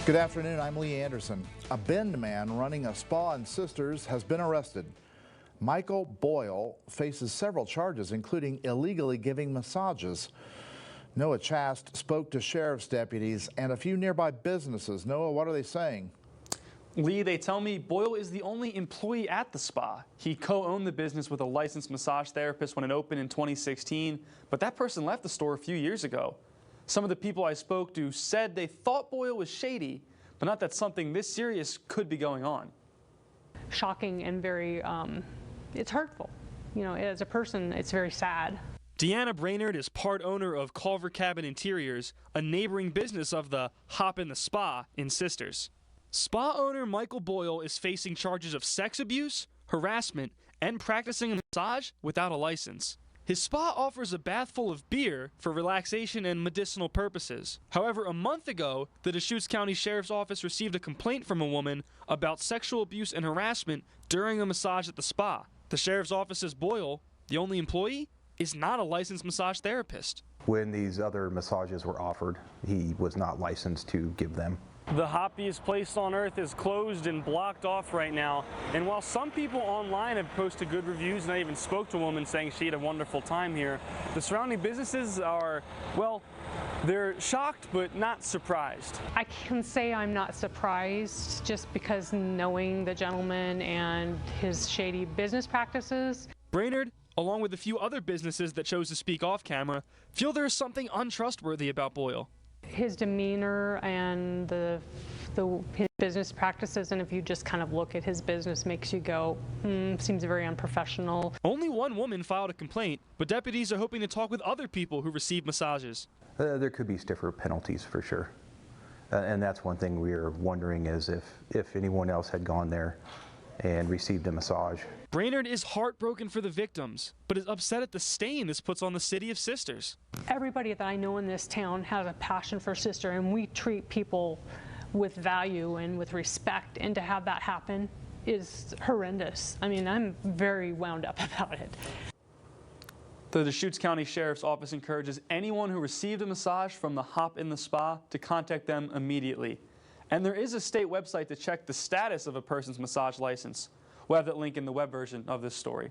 Good afternoon, I'm Lee Anderson. A Bend man running a spa in Sisters has been arrested. Michael Boyle faces several charges, including illegally giving massages. Noah Chast spoke to sheriff's deputies and a few nearby businesses. Noah, what are they saying? Lee, they tell me Boyle is the only employee at the spa. He co-owned the business with a licensed massage therapist when it opened in 2016, but that person left the store a few years ago. Some of the people I spoke to said they thought Boyle was shady, but not that something this serious could be going on. Shocking and very, it's hurtful. You know, as a person, it's very sad. Deanna Brainerd is part owner of Culver Cabin Interiors, a neighboring business of the Hop in the Spa in Sisters. Spa owner Michael Boyle is facing charges of sex abuse, harassment, and practicing a massage without a license. His spa offers a bath full of beer for relaxation and medicinal purposes. However, a month ago, the Deschutes County Sheriff's Office received a complaint from a woman about sexual abuse and harassment during a massage at the spa. The Sheriff's Office says Boyle, the only employee, is not a licensed massage therapist. When these other massages were offered, he was not licensed to give them. The hoppiest place on earth is closed and blocked off right now. And while some people online have posted good reviews, and I even spoke to a woman saying she had a wonderful time here, the surrounding businesses are, well, they're shocked but not surprised. I can say I'm not surprised just because knowing the gentleman and his shady business practices. Brainerd, along with a few other businesses that chose to speak off camera, feel there is something untrustworthy about Boyle. His demeanor and his business practices, and if you just kind of look at his business, makes you go, seems very unprofessional. Only one woman filed a complaint, but deputies are hoping to talk with other people who receive massages. There could be stiffer penalties for sure. And that's one thing we are wondering is if anyone else had gone there and received a massage. Brainerd is heartbroken for the victims, but is upset at the stain this puts on the city of Sisters. Everybody that I know in this town has a passion for Sister, and we treat people with value and with respect, and to have that happen is horrendous. I mean, I'm very wound up about it. The Deschutes County Sheriff's Office encourages anyone who received a massage from the Hop in the Spa to contact them immediately. And there is a state website to check the status of a person's massage license. We'll have that link in the web version of this story.